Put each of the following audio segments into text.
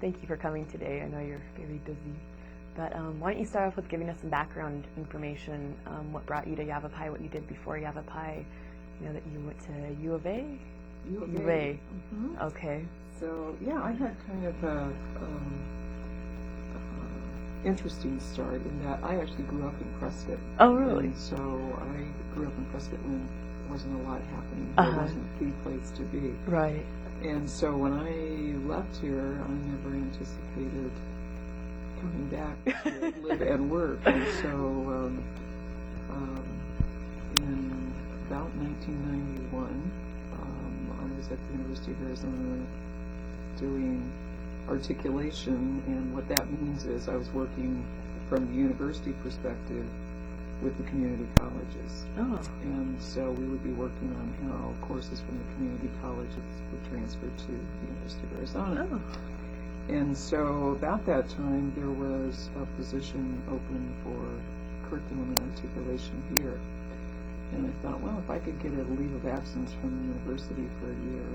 Thank you for coming today. I know you're very busy. But why don't you start off with giving us some background information, what brought you to Yavapai, what you did before Yavapai, that you went to U of A? U of A. Mm-hmm. Okay. So, yeah, I had kind of a interesting start in that I actually grew up in Prescott. Oh, really? And so I grew up in Prescott when there wasn't a lot happening. Uh-huh. There wasn't the place to be. Right. And so when I left here, I never anticipated coming back to live and work. And so in about 1991, I was at the University of Arizona doing Articulation, and what that means is I was working from the university perspective with the community colleges. Oh. And so we would be working on how courses from the community colleges would transfer to the University of Arizona. Oh. And so about that time there was a position open for curriculum and articulation here. And I thought, well, if I could get a leave of absence from the university for a year,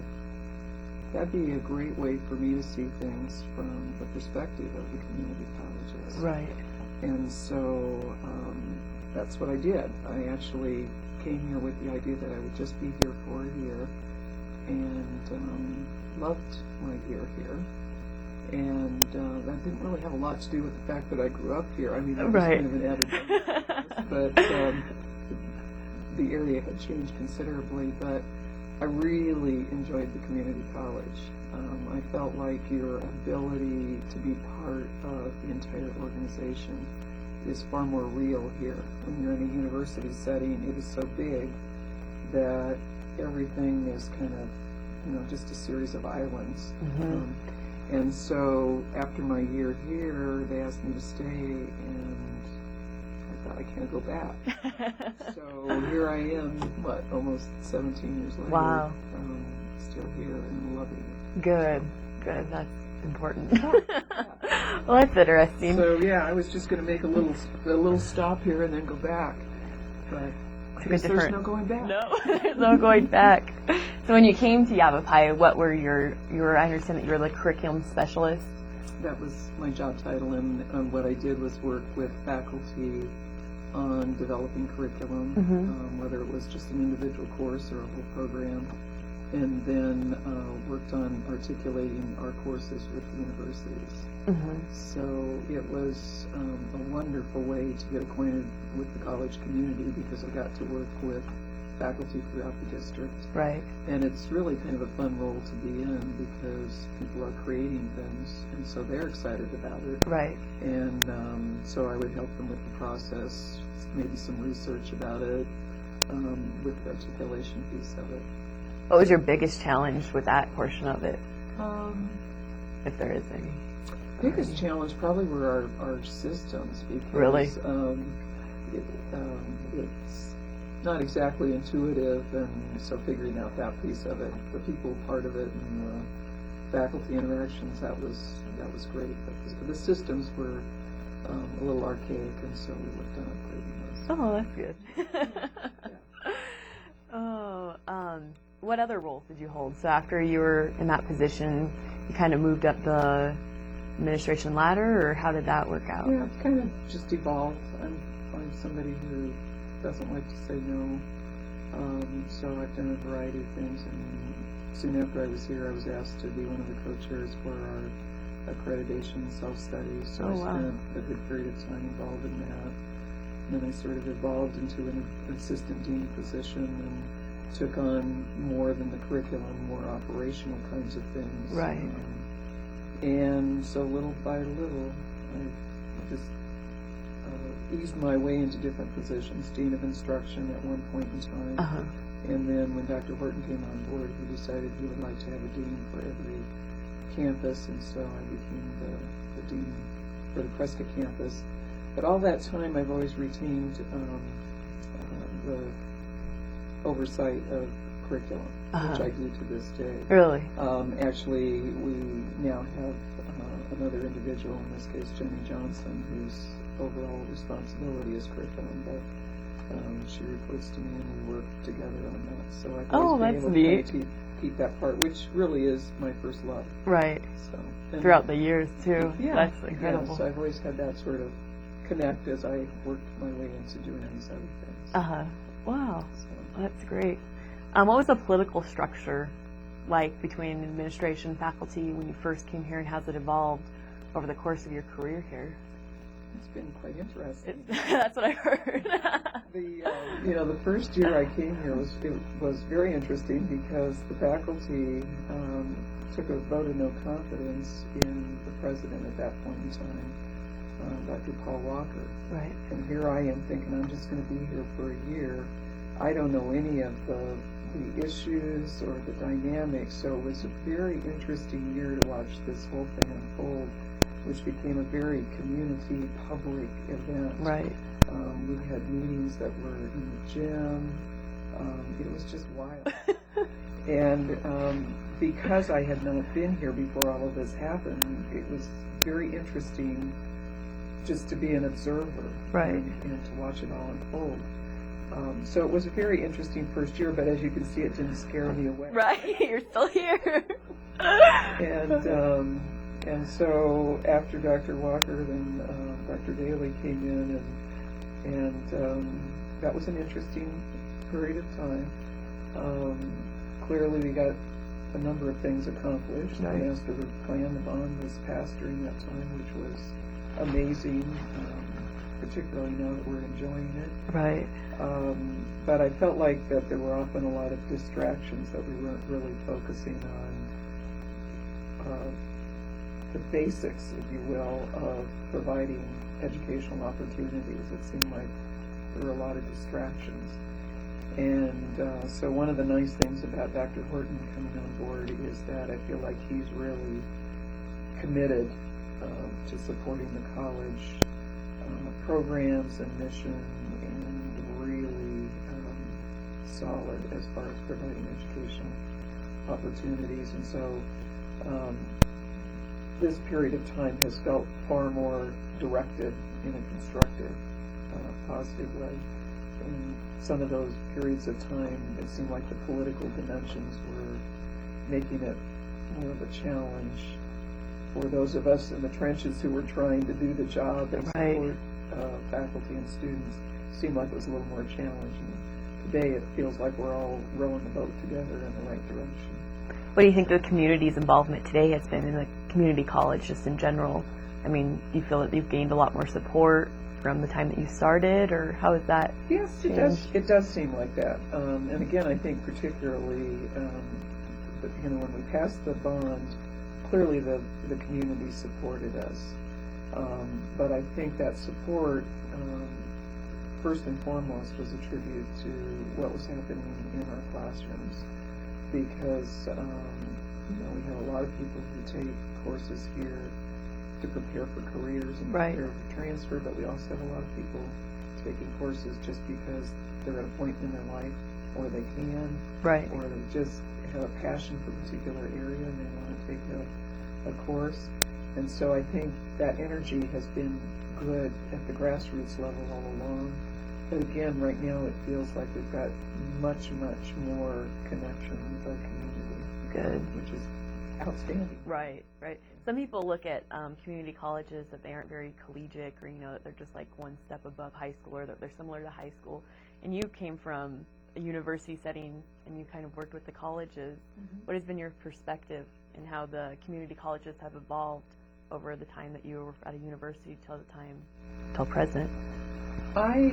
that'd be a great way for me to see things from the perspective of the community colleges. Right. And so that's what I did. I actually came here with the idea that I would just be here for a year, and loved my year here. And that didn't really have a lot to do with the fact that I grew up here. I mean, that was Right. kind of an added bonus. But the area had changed considerably, but I really enjoyed the community college. I felt like your ability to be part of the entire organization is far more real here. When you're in a university setting, it is so big that everything is kind of, just a series of islands. Mm-hmm. And so after my year here, they asked me to stay, and I thought, I can't go back. So here I am, almost 17 years later. Wow. Still here and loving it. Good. That's important. Well, that's interesting. So yeah, I was just going to make a little stop here and then go back, but I guess there's no going back. No, there's no going back. So when you came to Yavapai, what were I understand that you were the curriculum specialist? That was my job title, and what I did was work with faculty on developing curriculum, Mm-hmm. Whether it was just an individual course or a whole program, and then worked on articulating our courses with the universities. Mm-hmm. So it was a wonderful way to get acquainted with the college community, because I got to work with faculty throughout the district. Right. And it's really kind of a fun role to be in, because people are creating things, and so they're excited about it. Right. And so I would help them with the process, maybe some research about it, with the articulation piece of it. What was your biggest challenge with that portion of it, if there is any? Biggest challenge probably were our systems, because Really? It's not exactly intuitive, and so figuring out that piece of it, the people part of it, and the faculty interactions, that was great. But the systems were a little archaic, and so we worked on upgrading those. Oh, that's good. What other roles did you hold? So after you were in that position, you kind of moved up the administration ladder, or how did that work out? Yeah, it's kind of just evolved. I'm somebody who doesn't like to say no, so I've done a variety of things, and soon after I was here, I was asked to be one of the co-chairs for our accreditation self-study, so I spent a good period of time involved in that. And then I sort of evolved into an assistant dean position and took on more than the curriculum, more operational kinds of things. Right. And so little by little, I just eased my way into different positions. Dean of Instruction at one point in time. Uh-huh. And then when Dr. Horton came on board, he decided he would like to have a dean for every campus, and so I became the dean for the Prescott campus. But all that time, I've always retained the oversight of curriculum, which I do to this day. Really? Actually, we now have another individual, in this case Jenny Johnson, whose overall responsibility is curriculum, but she reports to me and we work together on that. So I've always been able to keep keep that part, which really is my first love. Right. So and Throughout the years too. yeah, That's incredible. Yeah, so I've always had that sort of connect as I worked my way into doing these other things. Wow. So. That's great. What was the political structure like between administration and faculty when you first came here, and how's it evolved over the course of your career here? It's been quite interesting. That's what I heard. The first year I came here was very interesting because the faculty took a vote of no confidence in the president at that point in time, Dr. Paul Walker. Right. And here I am thinking I'm just going to be here for a year. I don't know any of the issues or the dynamics, so it was a very interesting year to watch this whole thing unfold, which became a very community public event. Right. We had meetings that were in the gym. It was just wild. And because I had not been here before all of this happened, it was very interesting just to be an observer. Right. And to watch it all unfold. So it was a very interesting first year, but as you can see, it didn't scare me away. Right. You're still here. And so after Dr. Walker, then Dr. Daly came in, and that was an interesting period of time. Clearly, we got a number of things accomplished. Right. The master plan, the bond was passed during that time, which was amazing, particularly now that we're enjoying it. Right. But I felt like that there were often a lot of distractions, that we weren't really focusing on the basics, if you will, of providing educational opportunities. It seemed like there were a lot of distractions. And so one of the nice things about Dr. Horton coming on board is that I feel like he's really committed to supporting the college programs and mission, and really solid as far as providing educational opportunities. And so this period of time has felt far more directed in a constructive, positive way. In some of those periods of time, it seemed like the political dimensions were making it more of a challenge for those of us in the trenches who were trying to do the job and support faculty and students. It seemed like it was a little more challenging. Today, it feels like we're all rowing the boat together in the right direction. What do you think the community's involvement today has been in the community college, just in general? I mean, do you feel that you've gained a lot more support from the time that you started, or how is that? Yes, changed? it does. It does seem like that. And again, I think particularly, when we passed the bond, clearly the community supported us. But I think that support, first and foremost, was a tribute to what was happening in our classrooms, because we have a lot of people who take courses here to prepare for careers and prepare for transfer, but we also have a lot of people taking courses just because they're at a point in their life, or they can, or they just have a passion for a particular area and they want to take a course. And so I think that energy has been good at the grassroots level all along. But again, right now it feels like we've got much, much more connection with our community. Good. Which is outstanding. Right. Some people look at community colleges that they aren't very collegiate, or that they're just like one step above high school, or that they're similar to high school. And you came from a university setting, and you kind of worked with the colleges. Mm-hmm. What has been your perspective in how the community colleges have evolved over the time that you were at a university till present? I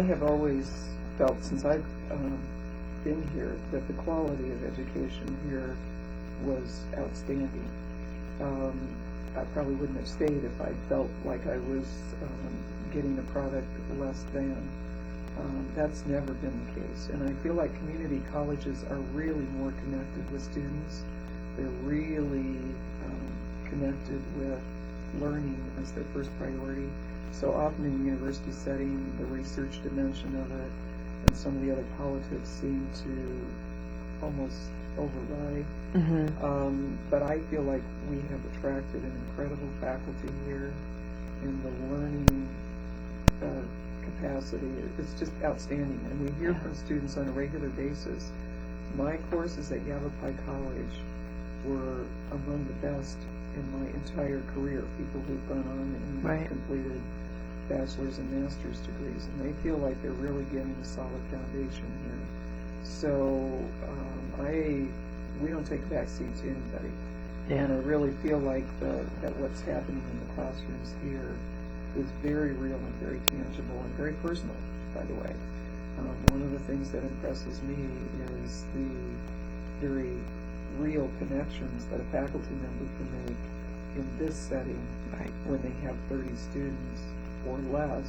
have always felt, since I've been here, that the quality of education here was outstanding. I probably wouldn't have stayed if I felt like I was getting a product less than. That's never been the case. And I feel like community colleges are really more connected with students. They're really connected with learning as their first priority. So often in the university setting, the research dimension of it and some of the other politics seem to almost override. Mm-hmm. But I feel like we have attracted an incredible faculty here, and the learning capacity is just outstanding. And we hear from students on a regular basis my courses at Yavapai College were among the best in my entire career. People who've gone on and Right. completed bachelor's and master's degrees, and they feel like they're really getting a solid foundation here. So we don't take a back seat to anybody. And I really feel like that what's happening in the classrooms here is very real and very tangible and very personal, by the way. One of the things that impresses me is the very real connections that a faculty member can make in this setting when they have 30 students or less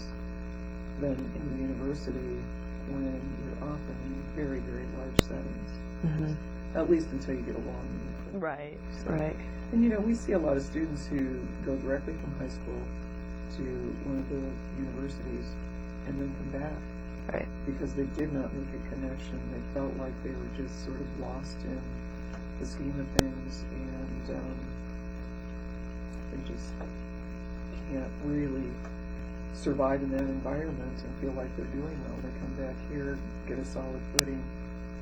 than in the university when you're often in very, very large settings. Mm-hmm. At least until you get along. Right, So, right. And we see a lot of students who go directly from high school to one of the universities and then come back. Right. Because they did not make a connection. They felt like they were just sort of lost in the scheme of things, and they just can't really survive in that environment and feel like they're doing well. They come back here, get a solid footing,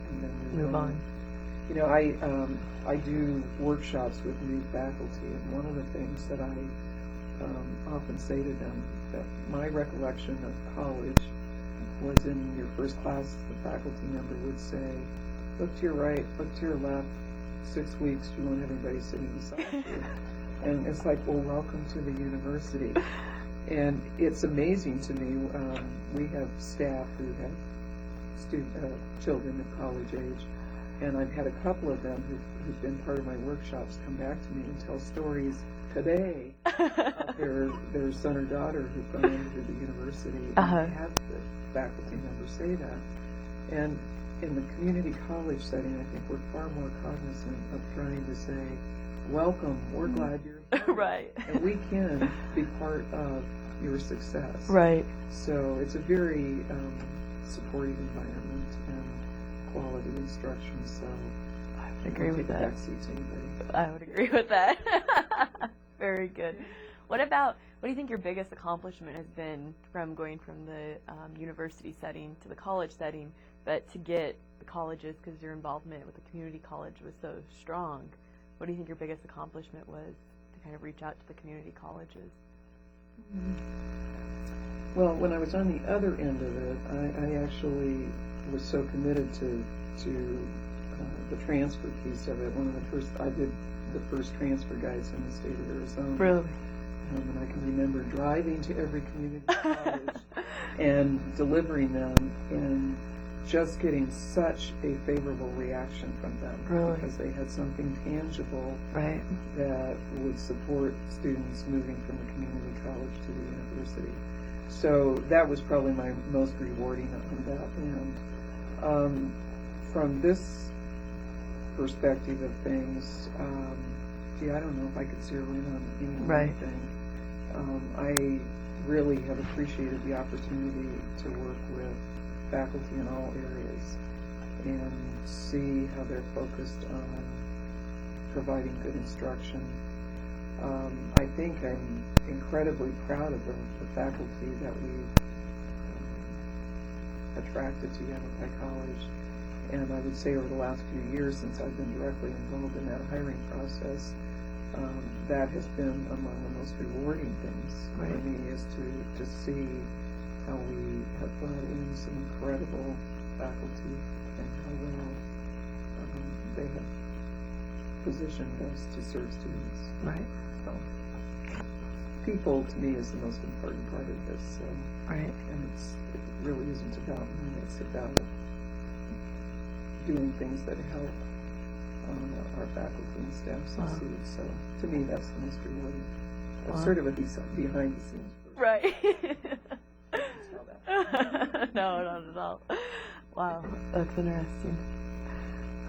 and then move on. I do workshops with new faculty, and one of the things that I often say to them, that my recollection of college was in your first class, the faculty member would say, look to your right, look to your left, 6 weeks, you won't have anybody sitting beside you. And it's like, well, welcome to the university. And it's amazing to me, we have staff who have children of college age, and I've had a couple of them who've been part of my workshops come back to me and tell stories today of their son or daughter who've gone into the university and have the faculty members say that. And in the community college setting, I think we're far more cognizant of trying to say, welcome, we're glad you're here. Right. And we can be part of your success. Right. So it's a very supportive environment and quality instruction. So I would agree with that. Backseat to anybody. I would agree with that. Very good. What do you think your biggest accomplishment has been from going from the university setting to the college setting, but to get the colleges, because your involvement with the community college was so strong? What do you think your biggest accomplishment was to kind of reach out to the community colleges? Well, when I was on the other end of it, I actually was so committed to the transfer piece of it. I did the first transfer guides in the state of Arizona. Really? And I can remember driving to every community college and delivering them, and just getting such a favorable reaction from them. Really? Because they had something tangible Right. that would support students moving from the community college to the university. So that was probably my most rewarding on that end. From this perspective of things, I don't know if I could zero in on any one thing. I really have appreciated the opportunity to work with faculty in all areas and see how they're focused on providing good instruction. I think I'm incredibly proud of the faculty that we've attracted to Yavapai College, and I would say over the last few years, since I've been directly involved in that hiring process, that has been among the most rewarding things for me, is to see how we have brought in some incredible faculty and how well they have positioned us to serve students. Right. So, people to me is the most important part of this. So, right. And it really isn't about me. It's about doing things that help our faculty and staff succeed. So to me, that's the most rewarding. That's sort of a behind the scenes person. Right. That. No, not at all. Wow, that's interesting.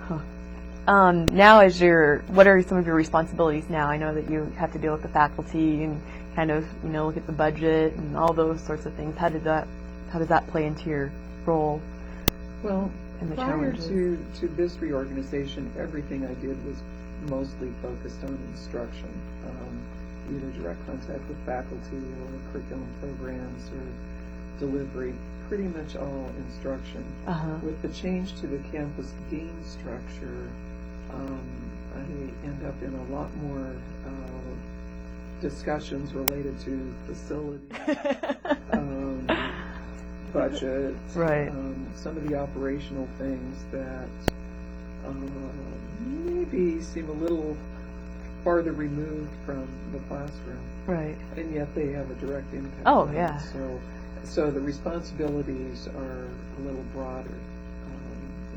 Huh. Now, what are some of your responsibilities now? I know that you have to deal with the faculty and kind of, look at the budget and all those sorts of things. How does that play into your role? Well, and the prior challenges? to this reorganization, everything I did was mostly focused on instruction, either direct contact with faculty or curriculum programs or delivery pretty much all instruction. With the change to the campus dean structure, I end up in a lot more discussions related to facilities, budget, right. some of the operational things that maybe seem a little farther removed from the classroom. Right. And yet they have a direct impact. Oh, on yeah. it. So the responsibilities are a little broader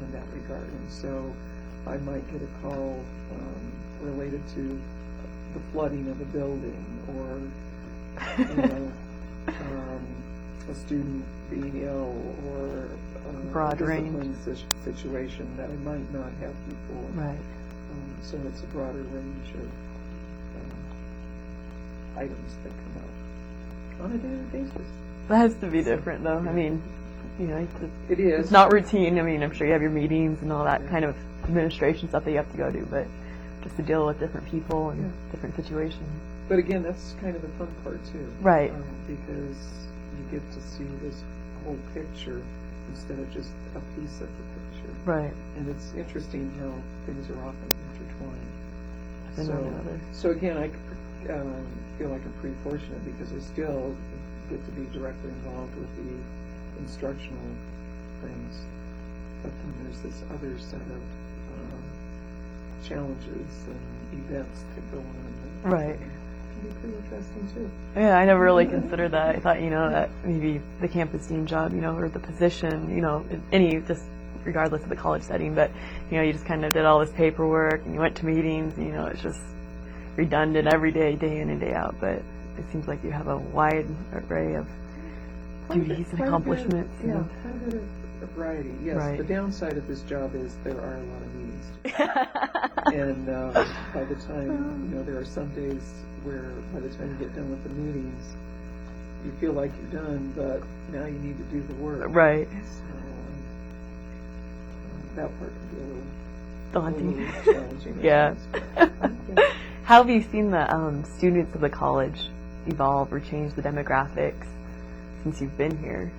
in that regard. And so I might get a call related to the flooding of a building, or a student being ill, or broad a range situation that I might not have before. Right. So it's a broader range of items that come up on a daily basis. That has to be different, though. I mean, you know, It is. it's not routine. I mean, I'm sure you have your meetings and all that kind of administration stuff that you have to go do, but just to deal with different people and different situations. But again, that's kind of the fun part too. Right. Because you get to see this whole picture instead of just a piece of the picture. Right. And it's interesting how things are often intertwined. So again, I feel like I'm pretty fortunate because I still get to be directly involved with the instructional things. But then there's this other set of challenges and events that go on. Right. Can be pretty interesting too. Yeah, I never really considered that. I thought, you know, that maybe the campus dean job, you know, or the position, you know, just regardless of the college setting, but, you know, you just kind of did all this paperwork and you went to meetings, and, you know, it's just redundant every day, day in and day out. But it seems like you have a wide array of duties and accomplishments. Yeah, kind of a variety. Yes, right. The downside of this job is there are a lot of meetings. And by the time, you know, there are some days where by the time you get done with the meetings, you feel like you're done, but now you need to do the work. Right. So, that part can be a little daunting. Challenging. Yeah. Times, How have you seen the students of the college evolve or change the demographics since you've been here,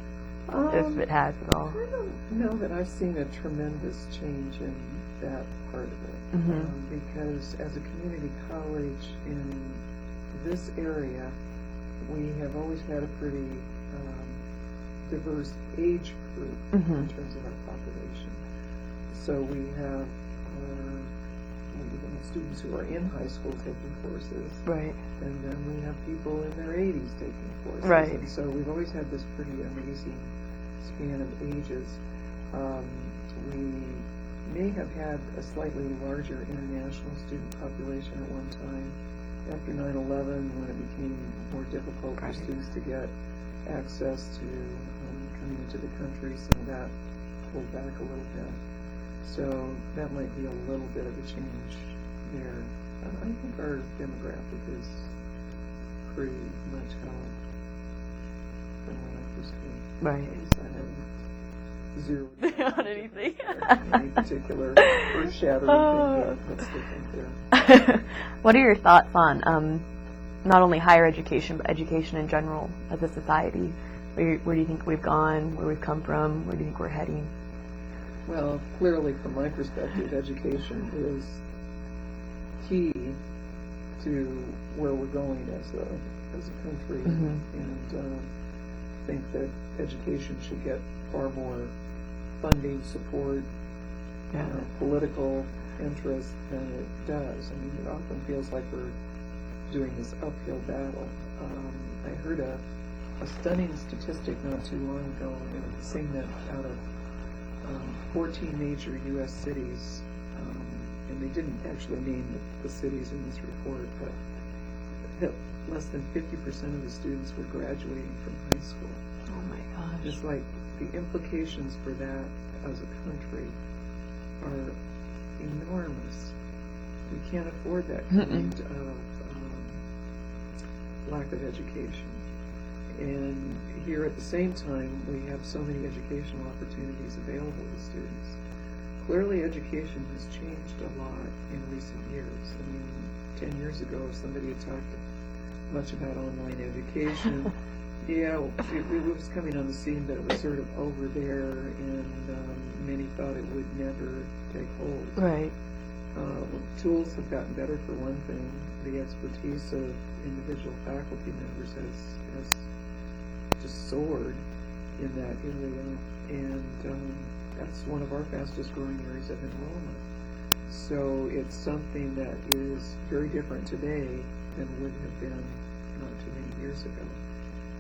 if it has at all? I don't know that I've seen a tremendous change in that part of it, because as a community college in this area, we have always had a pretty diverse age group in terms of our population. So we have students who are in high school taking courses, right, and then we have people in their 80s taking courses, right. And so we've always had this pretty amazing span of ages. We may have had a slightly larger international student population at one time. After 9/11, when it became more difficult for students to get access to coming into the country, some of that pulled back a little bit. So that might be a little bit of a change there. I think our demographic is pretty much held from when I first came. Right. I haven't zeroed on anything. Any particular earth-shattering thing that's different there. What are your thoughts on not only higher education, but education in general as a society? Where do you think we've gone? Where we've come from? Where do you think we're heading? Well, clearly, from my perspective, education is key to where we're going as a country, and I think that education should get far more funding, support, political interest than it does. I mean, it often feels like we're doing this uphill battle. I heard a stunning statistic not too long ago, and it was saying that out of 14 major U.S. cities, and they didn't actually name the cities in this report, but that less than 50% of the students were graduating from high school. Oh my gosh. It's like the implications for that as a country are enormous. We can't afford that kind of lack of education. And here at the same time, we have so many educational opportunities available to students. Clearly, education has changed a lot in recent years. I mean, 10 years ago, if somebody had talked much about online education, Yeah, it was coming on the scene that it was sort of over there, and many thought it would never take hold. Right. Tools have gotten better for one thing. The expertise of individual faculty members has just soared in that area, and that's one of our fastest growing areas of enrollment. So it's something that is very different today than would have been not too many years ago.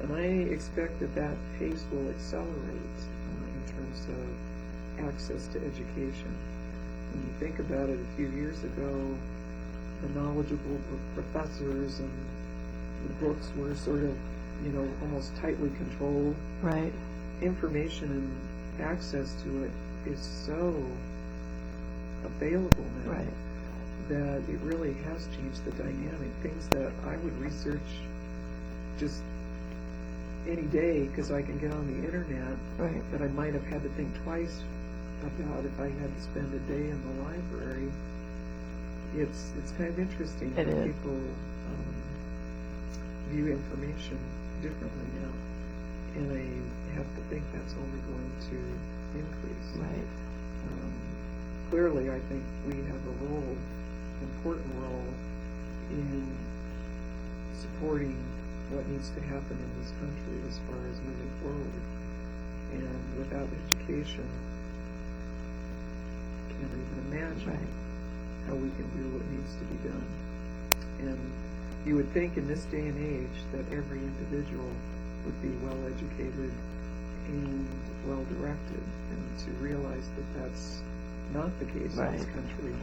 And I expect that pace will accelerate in terms of access to education. When you think about it, a few years ago, the knowledgeable professors and the books were sort of, almost tightly controlled. Right. Information and access to it is so available now that it really has changed the dynamic. Things that I would research just any day because I can get on the internet that I might have had to think twice about if I had to spend a day in the library. It's kind of interesting how people view information differently now, and I have to think that's only going to increase. Right. Clearly, I think we have a important role in supporting what needs to happen in this country as far as moving forward. And without education, can't even imagine how we can do what needs to be done. And you would think in this day and age that every individual would be well educated and well directed, and to realize that that's not the case in this country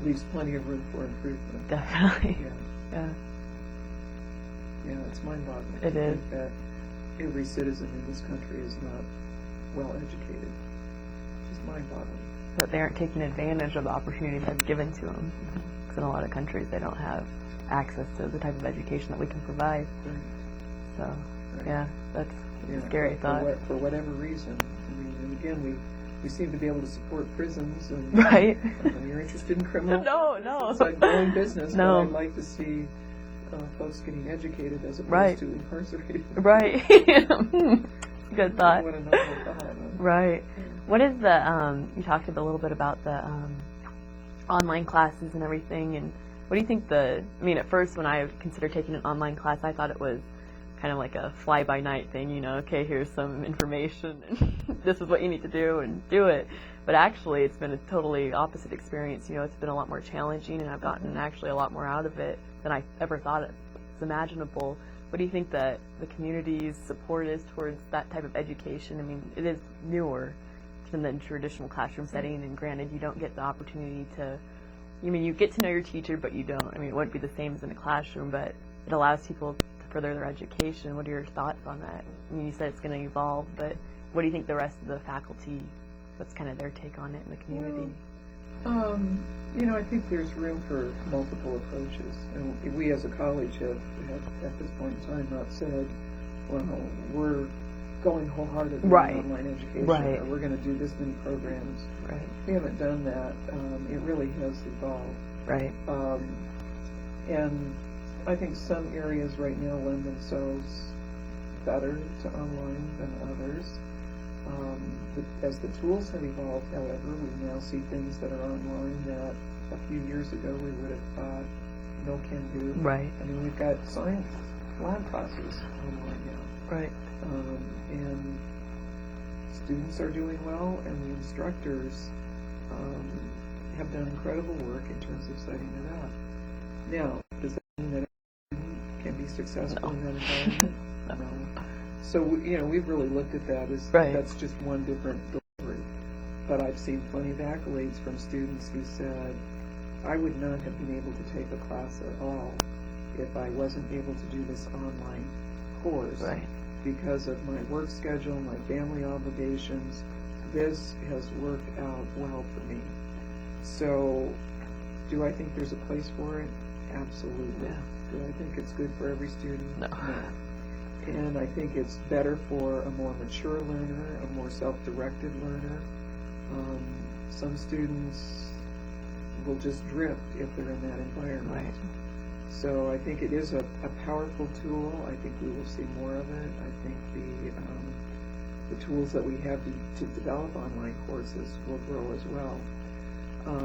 leaves plenty of room for improvement. Definitely. Yeah, it's mind-boggling. It is. Think that every citizen in this country is not well educated. It's just mind-boggling. But they aren't taking advantage of the opportunity that's given to them. Because in a lot of countries, they don't have access to the type of education that we can provide. So, that's a scary thought. For whatever reason. I mean, and again, we seem to be able to support prisons, and you're interested in criminal No. It's like growing business, No. but I'd like to see folks getting educated as opposed to incarcerated. Right. Good thought. What a novel thought. Right. What is the, you talked a little bit about the online classes and everything, and what do you think at first when I considered taking an online class, I thought it was kind of like a fly-by-night thing, okay, here's some information, and this is what you need to do, and do it. But actually, it's been a totally opposite experience. It's been a lot more challenging, and I've gotten actually a lot more out of it than I ever thought it's imaginable. What do you think that the community's support is towards that type of education? I mean, it is newer than the traditional classroom setting, and granted, you don't get the opportunity to, you get to know your teacher, but you don't. It wouldn't be the same as in a classroom, but it allows people to further their education. What are your thoughts on that? You said it's going to evolve, but what do you think the rest of the faculty, what's kind of their take on it in the community? I think there's room for multiple approaches. And we as a college have at this point in time not said, well, we're going wholeheartedly in online education, or we're going to do this many programs. We haven't done that. It really has evolved. And I think some areas right now lend themselves better to online than others. As the tools have evolved, however, we now see things that are online that a few years ago we would have thought no can do. We've got science lab classes online now. And students are doing well, and the instructors have done incredible work in terms of setting it up. Now, does that mean that everyone can be successful in that environment? No. So, we've really looked at that as that's just one different delivery. But I've seen plenty of accolades from students who said, I would not have been able to take a class at all if I wasn't able to do this online course because of my work schedule, my family obligations. This has worked out well for me. So, do I think there's a place for it? Absolutely. Do I think it's good for every student? No. And I think it's better for a more mature learner, a more self-directed learner. Some students will just drift if they're in that environment. So I think it is a powerful tool. I think we will see more of it. I think the tools that we have to develop online courses will grow as well.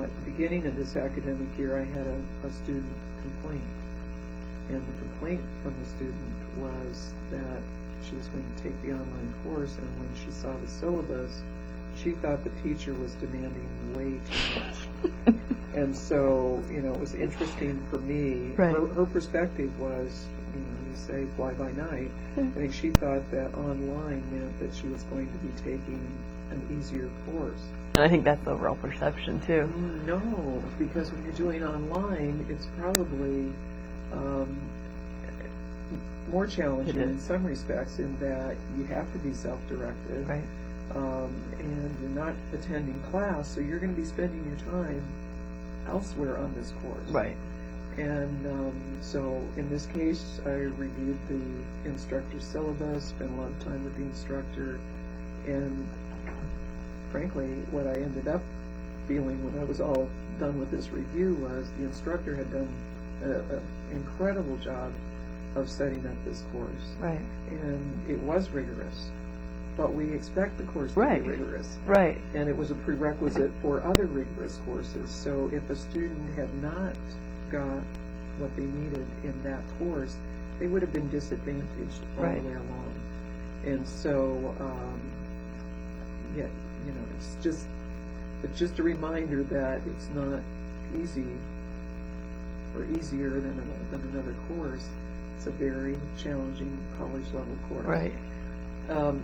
At the beginning of this academic year, I had a student complaint. And the complaint from the student was that she was going to take the online course, and when she saw the syllabus, she thought the teacher was demanding way too much. And so, you know, it was interesting for me. Right. Her perspective was, you know, you say fly by night. I think she thought that online meant that she was going to be taking an easier course. And I think that's the overall perception too. No, because when you're doing online, it's probably more challenging in some respects in that you have to be self-directed. Right. And you're not attending class, so you're going to be spending your time elsewhere on this course. Right. And so in this case, I reviewed the instructor's syllabus, spent a lot of time with the instructor, and frankly, what I ended up feeling when I was all done with this review was the instructor had done an incredible job of setting up this course. Right. And it was rigorous. But we expect the course to Right. be rigorous. Right. And it was a prerequisite for other rigorous courses. So if a student had not got what they needed in that course, they would have been disadvantaged all Right. the way along. And so, yeah, you know, it's just a reminder that it's not easy or easier than another course. It's a very challenging college level course. Right.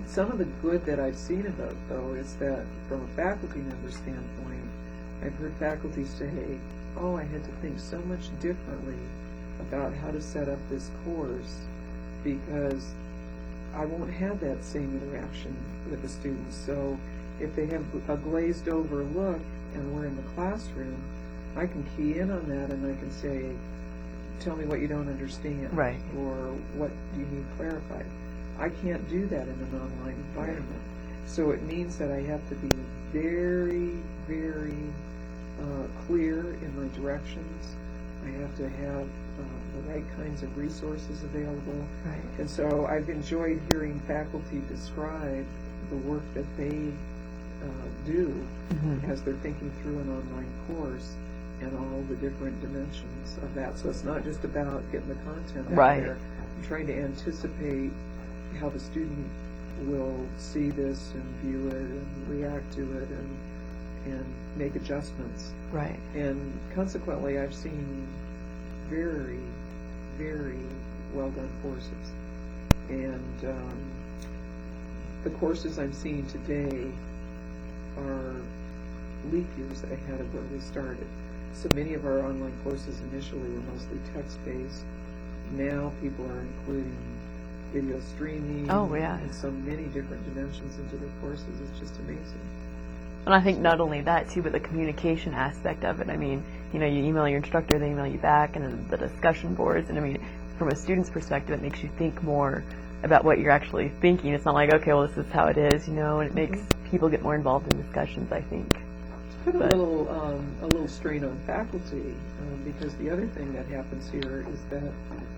Some of the good that I've seen about it, though, is that from a faculty member standpoint, I've heard faculty say, oh, I had to think so much differently about how to set up this course because I won't have that same interaction with the students. So if they have a glazed over look and we're in the classroom, I can key in on that and I can say, tell me what you don't understand. Right. Or what do you need clarified. I can't do that in an online environment. So it means that I have to be very, very clear in my directions. I have to have the right kinds of resources available. Right. And so I've enjoyed hearing faculty describe the work that they do as they're thinking through an online course and all the different dimensions of that. So it's not just about getting the content out Right. there. I'm trying to anticipate how the student will see this and view it and react to it and make adjustments. Right. And consequently, I've seen very, very well done courses. And the courses I'm seeing today are leap years ahead of where we started. So many of our online courses initially were mostly text-based. Now people are including video streaming and so many different dimensions into their courses. It's just amazing. And I think not only that too, but the communication aspect of it. I mean, you know, you email your instructor, they email you back, and the discussion boards. And I mean, from a student's perspective, it makes you think more about what you're actually thinking. It's not like, okay, well, this is how it is, you know, and it makes people get more involved in discussions, I think. Put a little strain on faculty because the other thing that happens here is that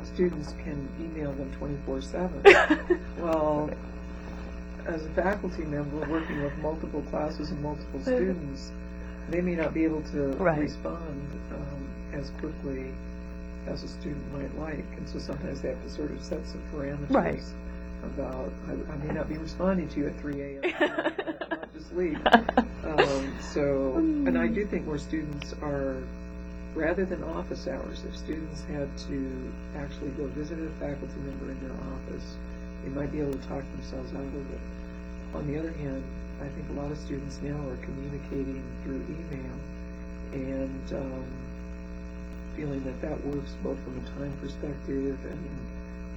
students can email them 24/7. Well, as a faculty member working with multiple classes and multiple students, they may not be able to respond as quickly as a student might like, and so sometimes they have to sort of set some parameters about, I may not be responding to you at 3 a.m. I'm not just leave. And I do think more students are, rather than office hours, if students had to actually go visit a faculty member in their office, they might be able to talk themselves out of it. On the other hand, I think a lot of students now are communicating through email and feeling that works both from a time perspective and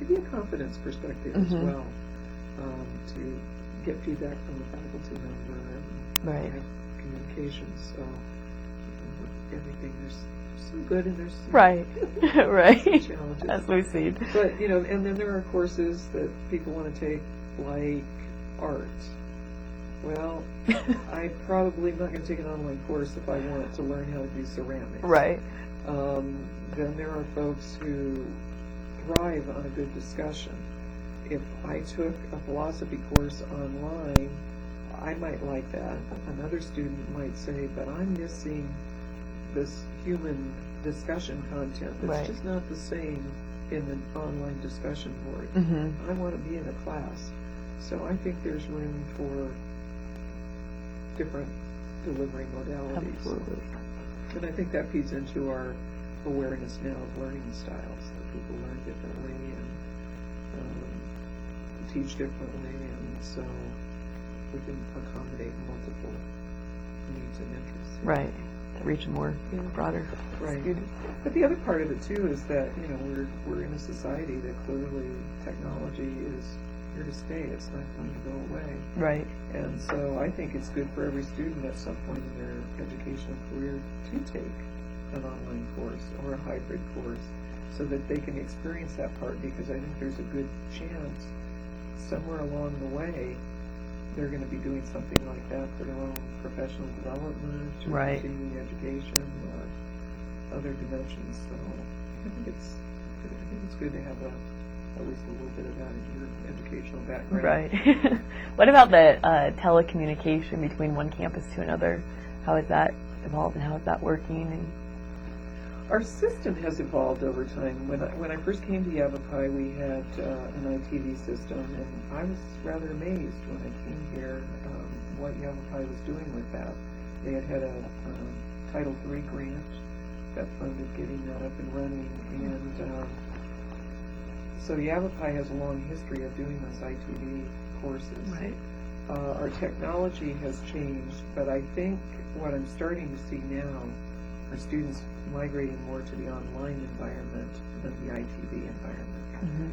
maybe a confidence perspective as well, to get feedback from the faculty member and have communications. So everything, there's some good and there's some some challenges. As we've seen. But, you know, and then there are courses that people want to take, like art. Well, I probably am not going to take an online course if I want to learn how to do ceramics. Right. Then there are folks who thrive on a good discussion. If I took a philosophy course online, I might like that. Another student might say, but I'm missing this human discussion content that's Right. just not the same in the online discussion board. I want to be in a class. So I think there's room for different delivery modalities. Absolutely. And I think that feeds into our awareness now of learning styles, that people learn differently and teach differently, and so we can accommodate multiple needs and interests. Right. To reach a more broader Right. student. But the other part of it too is that we're in a society that clearly technology is here to stay. It's not going to go away. Right. And so I think it's good for every student at some point in their educational career to take an online course or a hybrid course so that they can experience that part, because I think there's a good chance somewhere along the way they're going to be doing something like that for their own professional development or Right. continuing education or other dimensions. So I think it's good to have at least a little bit of that in your educational background. Right. What about the telecommunication between one campus to another? How has that evolved and how is that working? And our system has evolved over time. When I first came to Yavapai, we had an ITV system, and I was rather amazed when I came here what Yavapai was doing with that. They had a Title III grant that funded getting that up and running, and so Yavapai has a long history of doing those ITV courses. Right. Our technology has changed, but I think what I'm starting to see now are students migrating more to the online environment than the ITV environment.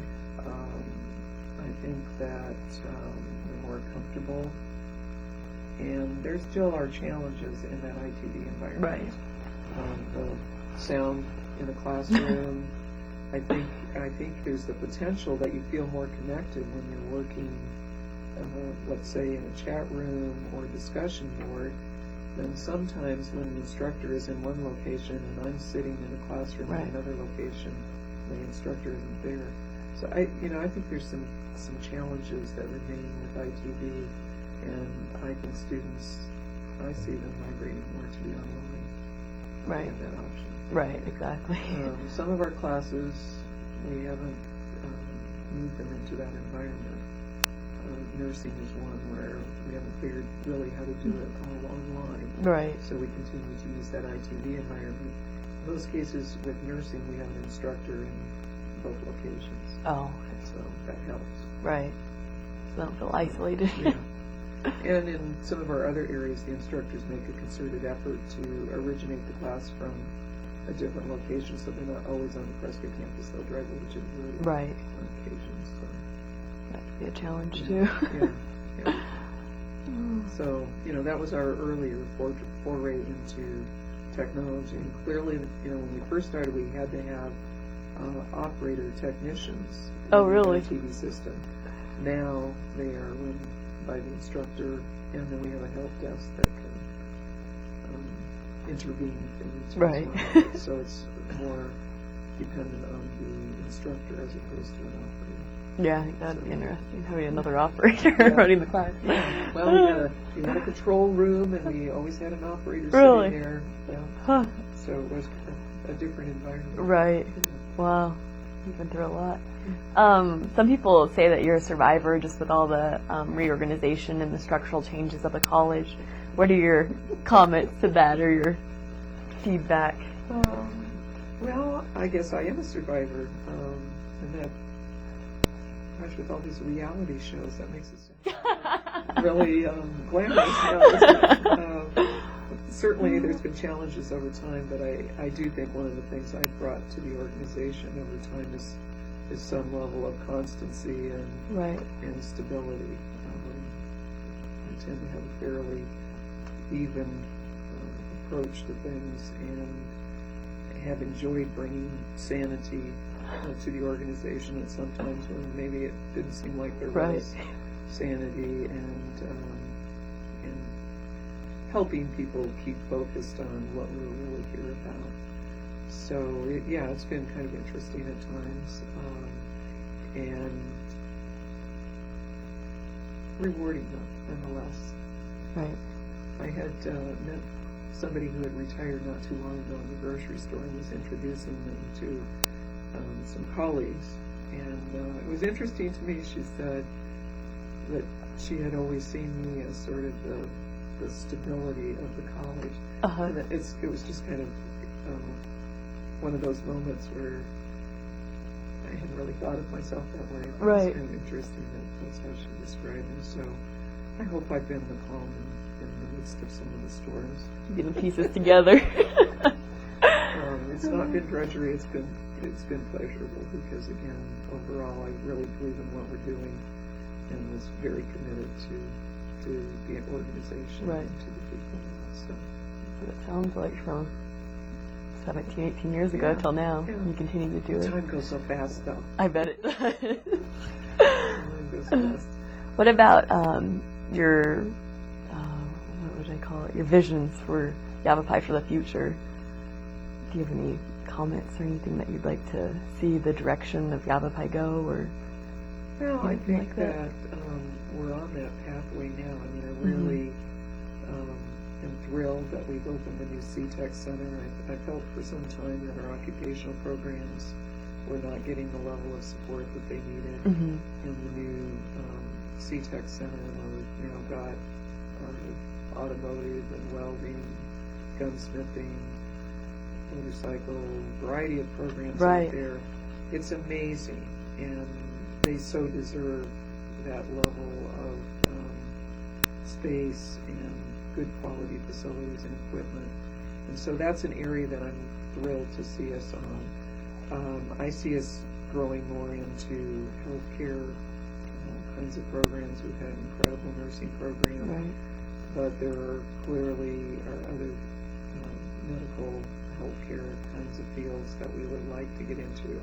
I think that they're more comfortable, and there still are challenges in that ITV environment. Right. The sound in the classroom. I think there's the potential that you feel more connected when you're working, let's say, in a chat room or a discussion board, than sometimes when the instructor is in one location and I'm sitting in a classroom Right. in another location, the instructor isn't there. So I think there's some challenges that remain with ITV, and I think students, I see them migrating more to the online. Right. That option. Right, exactly. Some of our classes, we haven't moved them into that environment. Nursing is one where we haven't figured really how to do it all online. Right. So we continue to use that ITV environment. In those cases with nursing, we have an instructor in both locations. Oh, So that helps. right. So they don't feel isolated. Yeah. And in some of our other areas, the instructors make a concerted effort to originate the class from a different location, so they're not always on the Prescott campus. They'll drive over to the Village Right. on occasions. So. That could be a challenge Yeah, too. yeah. So, that was our earlier foray into technology. And clearly, when we first started, we had to have operator technicians. Oh, in really? the TV system. Now they are run by the instructor, and then we have a help desk that can intervene if they need to. Right. As well. So it's more dependent on the instructor as opposed to an operator. Yeah, I think that'd be interesting, having another operator Yeah. running the class. Well, we had a control room, and we always had an operator Really? sitting there. Yeah. Huh. So it was a different environment. Right. Wow. You've been through a lot. Some people say that you're a survivor just with all the reorganization and the structural changes of the college. What are your comments to that or your feedback? Well, I guess I am a survivor. And that, gosh, with all these reality shows, that makes it sound really glamorous. Certainly there's been challenges over time, but I do think one of the things I brought to the organization over time is some level of constancy Right. and stability. I tend to have a fairly even approach to things, and have enjoyed bringing sanity to the organization at some times when maybe it didn't seem like there Right. was sanity, and helping people keep focused on what we were really here about. So it's been kind of interesting at times, and rewarding nonetheless. Right. I had met somebody who had retired not too long ago in the grocery store and was introducing them to some colleagues. And it was interesting to me. She said that she had always seen me as sort of the stability of the college. And that it was just kind of one of those moments where I hadn't really thought of myself that way. It was kind of interesting that that's how she described me. So I hope I've been the calm in the midst of some of the storms. Getting the pieces together. It's not been drudgery. It's been pleasurable because, again, overall, I really believe in what we're doing and was very committed to the organization and to the people. So it sounds like from 17, 18 years ago till now, you continue to do it. Time goes so fast, though. I bet it does. Time goes fast. What about your, what would I call it, your visions for Yavapai for the future? Do you have any comments or anything that you'd like to see the direction of Yavapai go, or well, I think like that we're on that pathway now. I mean, I really am thrilled that we've opened the new CTEC Center. I felt for some time that our occupational programs were not getting the level of support that they needed in the new CTEC Center. We've now got automotive and welding, gunsmithing, motorcycle, variety of programs out there. It's amazing, and they so deserve that level of space and good quality facilities and equipment. And so that's an area that I'm thrilled to see us on. I see us growing more into healthcare kinds of programs. We've had an incredible nursing program, but there clearly are other medical healthcare kinds of fields that we would like to get into.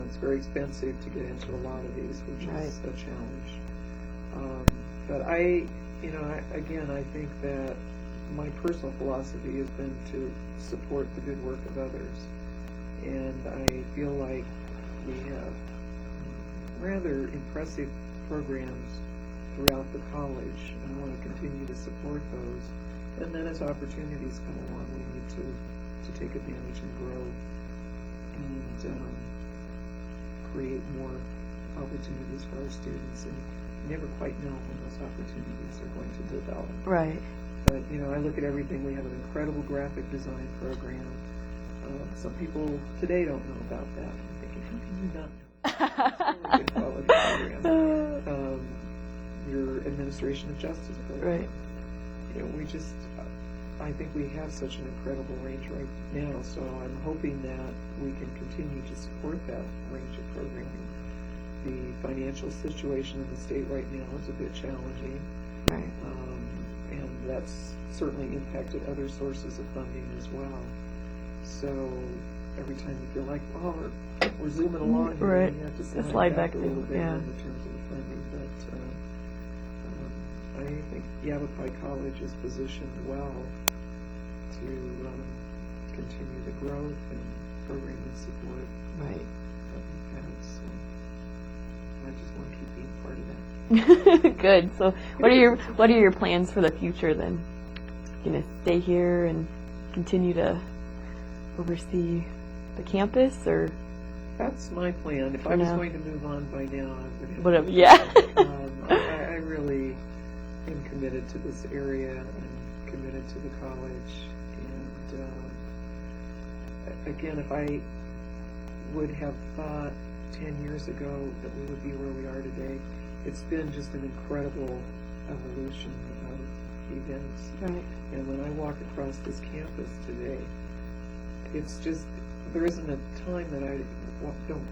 It's very expensive to get into a lot of these, which is a challenge. But I think that my personal philosophy has been to support the good work of others. And I feel like we have rather impressive programs throughout the college. I want to continue to support those. And then as opportunities come along, we need to take advantage and grow and create more opportunities for our students. And you never quite know when those opportunities are going to develop. Right. But, I look at everything. We have an incredible graphic design program. Some people today don't know about that. I'm thinking, how can you not know? It's a really good quality program. Your administration of justice program. I think we have such an incredible range right now, so I'm hoping that we can continue to support that range of programming. The financial situation in the state right now is a bit challenging, and that's certainly impacted other sources of funding as well. So every time you feel like, we're zooming along here, you have to slide back a little bit in terms of the funding. But I think Yavapai College is positioned well to continue the growth and program and support that we've had. So I just want to keep being part of that. Good. So what are your plans for the future then? You gonna stay here and continue to oversee the campus, or? That's my plan. If I was going to move on by now, I would have. I really am committed to this area and committed to the college. And again, if I would have thought 10 years ago that we would be where we are today, it's been just an incredible evolution of events. And when I walk across this campus today, it's just, there isn't a time that I don't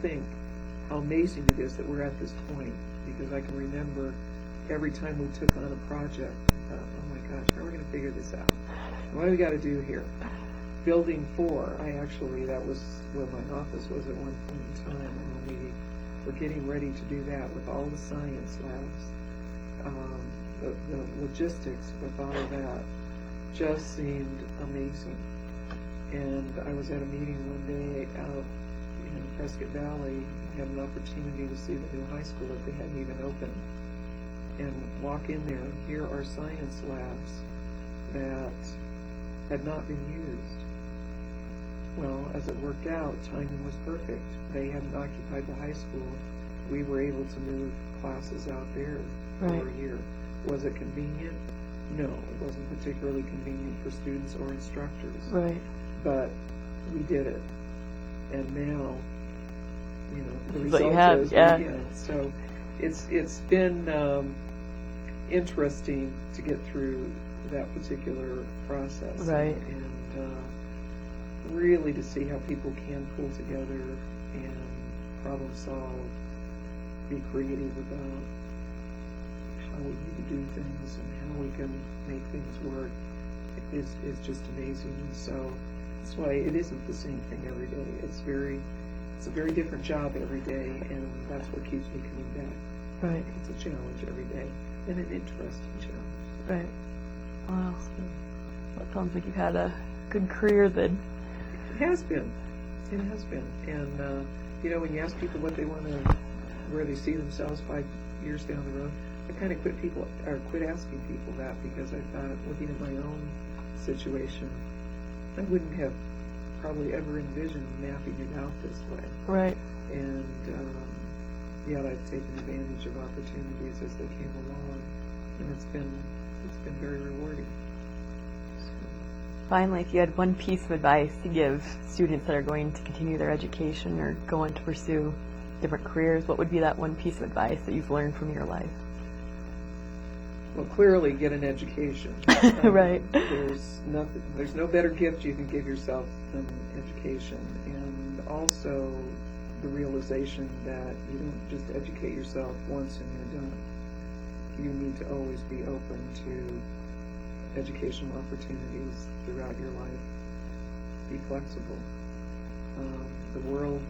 think how amazing it is that we're at this point, because I can remember every time we took on a project, I thought, oh my gosh, how are we going to figure this out? What do we got to do here? Building 4, that was where my office was at one point in time, and we were getting ready to do that with all the science labs. The logistics with all of that just seemed amazing. And I was at a meeting one day out in Prescott Valley, had an opportunity to see the new high school that they hadn't even opened. And walk in there, here are science labs that had not been used. Well, as it worked out, timing was perfect. They hadn't occupied the high school. We were able to move classes out there for a year. Was it convenient? No, it wasn't particularly convenient for students or instructors. Right. But we did it. And now, you know, the This is result what you have, is, yeah. So it's been interesting to get through that particular process. Right. And really to see how people can pull together and problem solve, be creative about how we need to do things and how we can make things work is just amazing. And so that's why it isn't the same thing every day. It's a very different job every day, and that's what keeps me coming back. Right. It's a challenge every day, and an interesting challenge. Right. Wow. Well, it sounds like you've had a good career then. It has been. It has been. And, you know, when you ask people what they want to, where they see themselves 5 years down the road, I kind of quit asking people that, because I thought, looking at my own situation, I wouldn't have probably ever envisioned mapping it out this way. Right. And yet I've taken advantage of opportunities as they came along, and it's been very rewarding. Finally, if you had one piece of advice to give students that are going to continue their education or go on to pursue different careers, what would be that one piece of advice that you've learned from your life? Well, clearly get an education. Right. There's no better gift you can give yourself than education, and also the realization that you don't just educate yourself once and you're done. You need to always be open to educational opportunities throughout your life. Be flexible. The world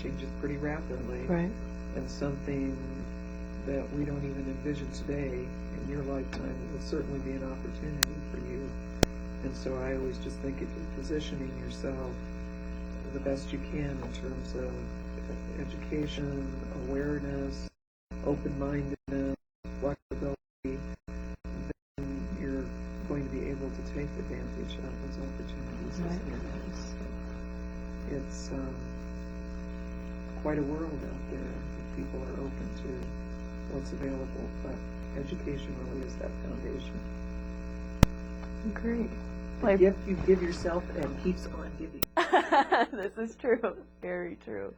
changes pretty rapidly. Right. And something that we don't even envision today in your lifetime will certainly be an opportunity for you. And so I always just think if you're positioning yourself the best you can in terms of education, awareness, open-mindedness, flexibility, then you're going to be able to take advantage of those opportunities. Right. It's quite a world out there. People are open to what's available, but education really is that foundation. Great. The gift you give yourself and keeps on giving. This is true. Very true.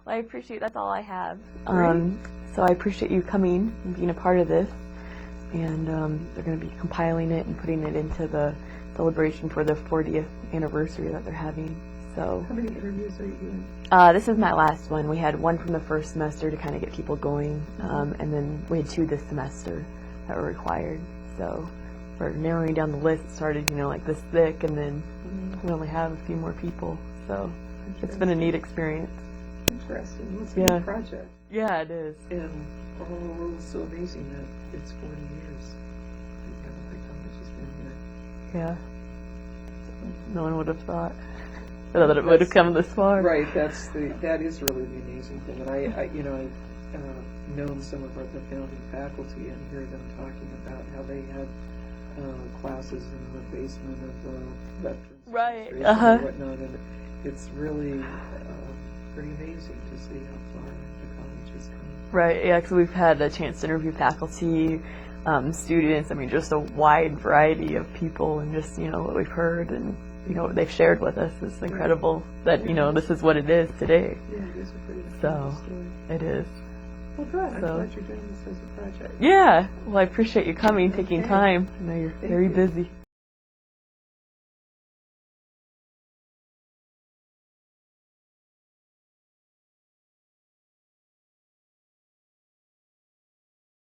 Well, I appreciate, that's all I have. Great. So I appreciate you coming and being a part of this. And they're going to be compiling it and putting it into the celebration for the 40th anniversary that they're having. So how many interviews are you doing? This is my last one. We had one from the first semester to kind of get people going, and then we had 2 this semester that were required. So we're narrowing down the list. It started, like this thick, and then we only have a few more people. So it's been a neat experience. Interesting. It's a good project. Yeah, it is. And it's so amazing that it's 40 years. Technology's been here. Yeah. No one would have thought that it would have come this far. Right. That is really the amazing thing. And I've known some of the founding faculty and hear them talking about how they had classes in the basement of the veterans. Right. And whatnot. And it's really pretty amazing to see how far the college has come. Right. Yeah. So we've had a chance to interview faculty, students. I mean, just a wide variety of people, and just what we've heard and what they've shared with us is incredible. That this is what it is today. Yeah, it is a pretty so story. It is. Well, good. I'm glad you're doing this as a project. Yeah. Well, I appreciate you coming, taking time. I know you're very busy.